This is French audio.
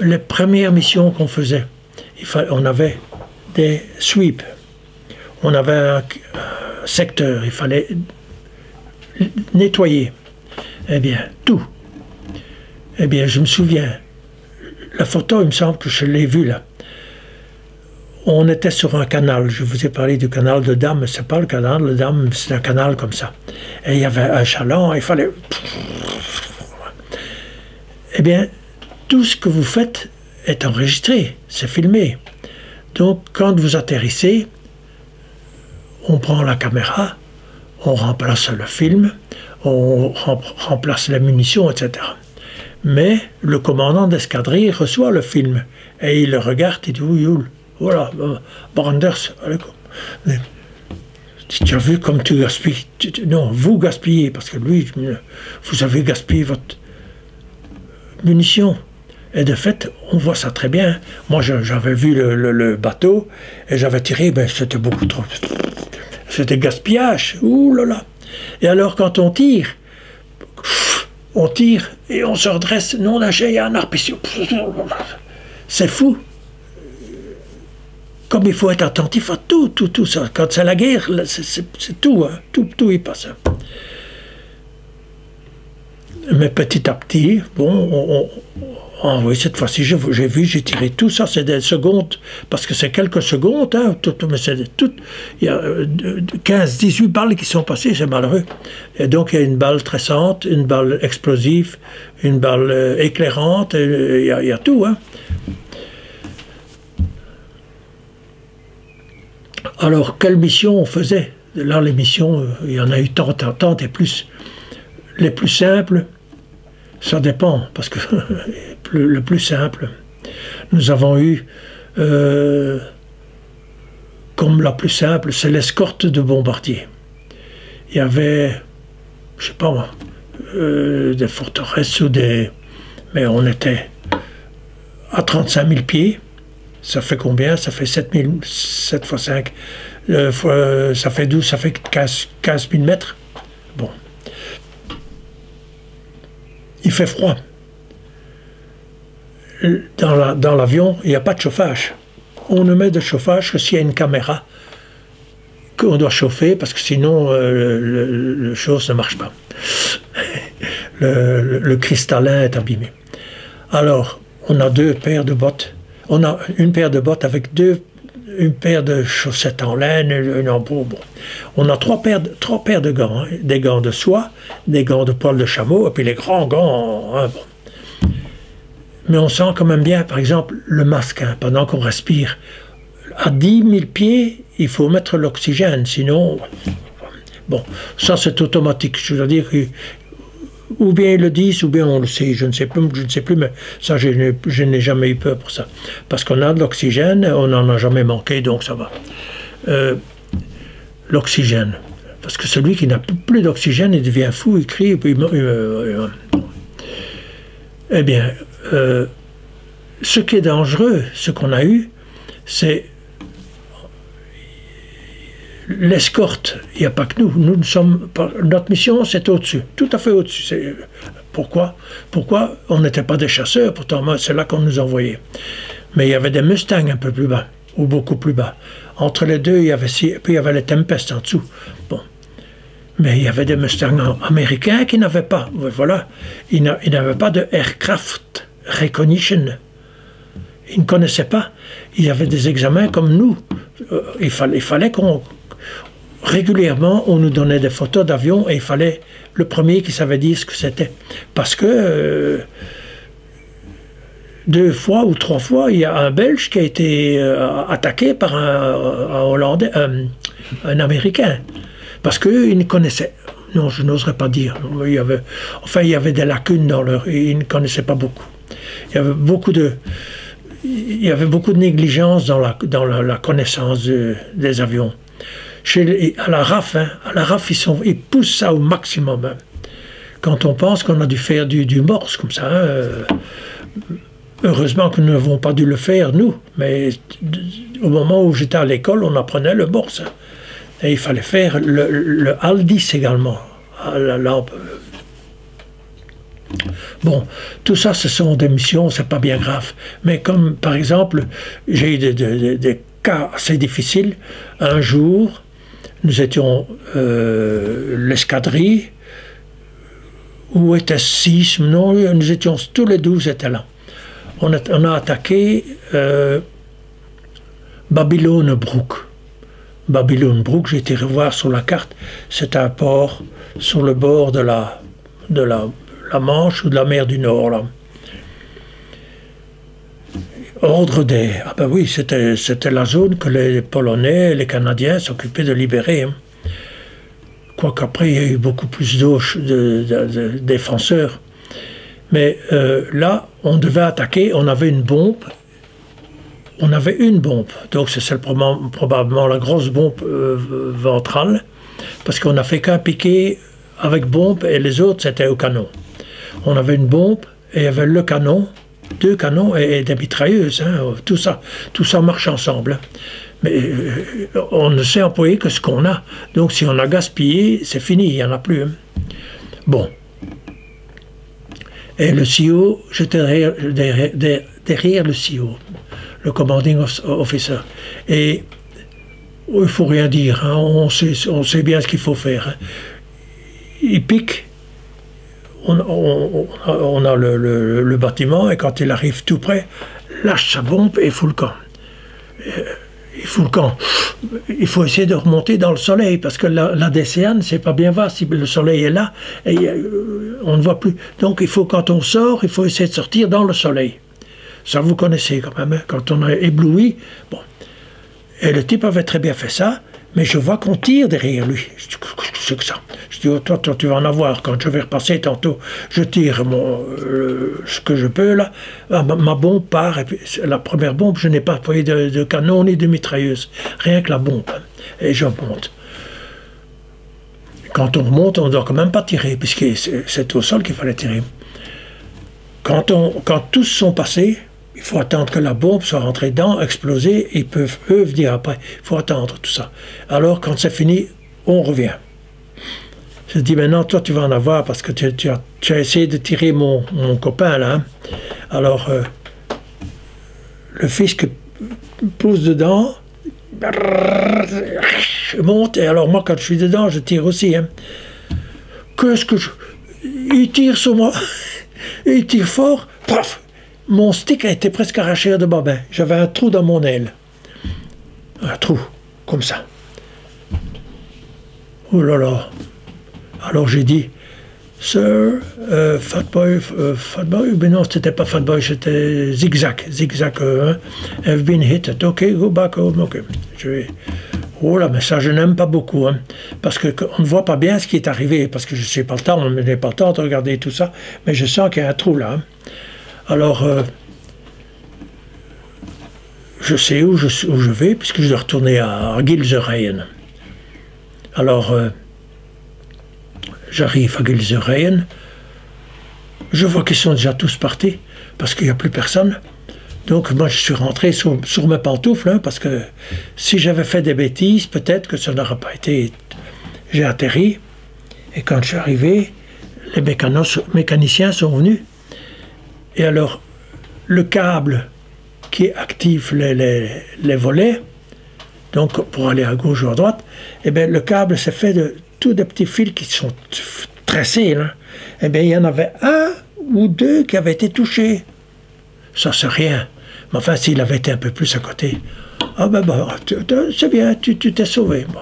les premières missions qu'on faisait, on avait des sweeps, on avait un secteur, il fallait nettoyer. Eh bien, tout. Eh bien, je me souviens, la photo, il me semble que je l'ai vue là. On était sur un canal, je vous ai parlé du canal de Dame, c'est pas le canal de Dame, c'est un canal comme ça. Et il y avait un chaland, il fallait... Eh bien, tout ce que vous faites est enregistré, c'est filmé. Donc, quand vous atterrissez, on prend la caméra, on remplace le film, on remplace les munitions, etc. Mais le commandant d'escadrille reçoit le film et il le regarde, il dit oui, voilà, Branders, tu as vu comme tu gaspilles. Non, vous gaspillez, parce que lui, vous avez gaspillé votre munition. Et de fait, on voit ça très bien. Moi, j'avais vu le bateau et j'avais tiré, ben c'était beaucoup trop. C'était gaspillage. Ouh là là. Et alors, quand on tire et on se redresse. Non, là, j'ai un arpiccio. C'est fou. Comme il faut être attentif à tout ça. Quand c'est la guerre, c'est tout, hein. Tout y passe. Mais petit à petit, bon, oui, cette fois-ci, j'ai tiré tout ça, c'est des secondes, parce que c'est quelques secondes, hein, mais c'est tout, il y a 15-18 balles qui sont passées, c'est malheureux. Et donc, il y a une balle tressante, une balle explosive, une balle éclairante, il y a tout, hein. Alors, quelle mission on faisait? Là, les missions, il y en a eu tant et plus. Les plus simples, ça dépend, parce que le plus simple, nous avons eu, comme la plus simple, c'est l'escorte de bombardiers. Il y avait, je sais pas moi, des forteresses ou des... Mais on était à 35 000 pieds. Ça fait combien? Ça fait 7 fois 5, ça fait 12, ça fait 15 000 mètres. Bon. Il fait froid. Dans l'avion, il n'y a pas de chauffage. On ne met de chauffage que s'il y a une caméra qu'on doit chauffer, parce que sinon, le chose ne marche pas. Le cristallin est abîmé. Alors, on a 2 paires de bottes. On a une paire de bottes avec une paire de chaussettes en laine, une en peau. Bon. On a 3 paires de gants, hein, des gants de soie, des gants de poil de chameau, et puis les grands gants. Hein, bon. Mais on sent quand même bien, par exemple, le masque, hein, pendant qu'on respire. À 10 000 pieds, il faut mettre l'oxygène, sinon... Bon, ça c'est automatique, je veux dire que... Ou bien ils le disent, ou bien on le sait, je ne sais plus, mais ça, je n'ai jamais eu peur pour ça. Parce qu'on a de l'oxygène, on n'en a jamais manqué, donc ça va. L'oxygène. Parce que celui qui n'a plus d'oxygène, il devient fou, il crie, et puis eh bien, ce qui est dangereux, ce qu'on a eu, c'est l'escorte. Il n'y a pas que nous. Nous sommes, notre mission, c'est au-dessus, tout à fait au-dessus. Pourquoi on n'était pas des chasseurs, pourtant c'est là qu'on nous envoyait. Mais il y avait des Mustangs un peu plus bas, ou beaucoup plus bas. Entre les deux, puis il y avait les Tempest en dessous. Bon. Mais il y avait des Mustangs américains qui n'avaient pas, voilà, ils n'avaient pas de aircraft recognition. Ils ne connaissaient pas. Il y avait des examens comme nous. Il fallait qu'on... Régulièrement, on nous donnait des photos d'avions et il fallait le premier qui savait dire ce que c'était. Parce que 2 fois ou 3 fois, il y a un Belge qui a été attaqué par un Hollandais, un Américain. Parce qu'eux, ils ne connaissaient... Non, je n'oserais pas dire. Il y avait des lacunes dans leur... Ils ne connaissaient pas beaucoup. Il y avait beaucoup de négligence dans la connaissance des avions. À la RAF, ils poussent ça au maximum. Hein. Quand on pense qu'on a dû faire du morse comme ça, heureusement que nous n'avons pas dû le faire, nous. Mais au moment où j'étais à l'école, on apprenait le morse. Hein. Et il fallait faire le HAL 10 également, à la lampe. Bon, tout ça, ce sont des missions, c'est pas bien grave. Mais comme, par exemple, j'ai eu des cas assez difficiles. Un jour, nous étions l'escadrille, où étaient 6, non, nous étions tous les 12 étaient là. On a attaqué Babylone-Brook. Babylone-Brook, j'ai été revoir sur la carte, c'est un port sur le bord de la Manche ou de la mer du Nord, là. Ordre des... Ah ben oui, c'était la zone que les Polonais et les Canadiens s'occupaient de libérer. Hein. Quoique après, il y a eu beaucoup plus de défenseurs. Mais là, on devait attaquer, on avait une bombe. On avait une bombe, donc c'est probablement la grosse bombe ventrale, parce qu'on n'a fait qu'un piqué avec bombe et les autres c'était au canon. On avait une bombe et il y avait le canon, 2 canons et des mitrailleuses, hein, tout ça marche ensemble. Hein. Mais on ne sait employer que ce qu'on a, donc si on a gaspillé, c'est fini, il n'y en a plus. Hein. Bon. Et le CO, j'étais derrière le CO. Le commanding officer. Et il ne faut rien dire, hein, on sait bien ce qu'il faut faire. Hein. Il pique, on a le bâtiment, et quand il arrive tout près, lâche sa bombe et fout le camp. Il fout le camp. Il faut essayer de remonter dans le soleil, parce que la DCA, c'est pas bien voir si le soleil est là, et on ne voit plus. Donc il faut, quand on sort, il faut essayer de sortir dans le soleil. Ça, vous connaissez quand même, hein, quand on est ébloui. Bon. Et le type avait très bien fait ça, mais je vois qu'on tire derrière lui. Je dis, qu'est-ce que c'est que ça? Je dis, oh, toi, tu vas en avoir. Quand je vais repasser tantôt, je tire ce que je peux, là. Ma bombe part, et puis la première bombe, je n'ai pas employé de canon ni de mitrailleuse. Rien que la bombe. Hein. Et je monte. Quand on remonte, on ne doit quand même pas tirer, puisque c'est au sol qu'il fallait tirer. Quand tous sont passés, il faut attendre que la bombe soit rentrée dedans, exploser, ils peuvent, eux, venir après. Il faut attendre tout ça. Alors, quand c'est fini, on revient. Je dis, maintenant, toi, tu vas en avoir, parce que tu as essayé de tirer mon copain, là. Hein. Alors, le fisc pousse dedans, je monte, et alors moi, quand je suis dedans, je tire aussi. Hein. Qu'est-ce que je... Il tire sur moi, il tire fort, paf. Mon stick a été presque arraché de babin. J'avais un trou dans mon aile. Un trou, comme ça. Oh là là. Alors j'ai dit, Sir, Fatboy, mais non, c'était pas Fatboy, c'était Zigzag. Zigzag, have been hit. OK, go back home. OK. Oh là, mais ça, je n'aime pas beaucoup, hein, parce qu'on ne voit pas bien ce qui est arrivé, parce que je n'ai pas le temps, on n'a pas le temps de regarder tout ça, mais je sens qu'il y a un trou là. Hein. Alors, je sais où je vais, puisque je dois retourner à Gilserijen. Alors, j'arrive à Gilserijen, je vois qu'ils sont déjà tous partis, parce qu'il n'y a plus personne. Donc, moi, je suis rentré sur mes pantoufles, hein, parce que si j'avais fait des bêtises, peut-être que ça n'aurait pas été... J'ai atterri, et quand je suis arrivé, les mécaniciens sont venus. Et alors, le câble qui active les volets, donc pour aller à gauche ou à droite, eh bien, le câble s'est fait de tous des petits fils qui sont tressés. Là. Eh bien, il y en avait 1 ou 2 qui avaient été touchés. Ça, c'est rien. Mais enfin, s'il avait été un peu plus à côté, ah ben, c'est bien, tu t'es sauvé. Bon.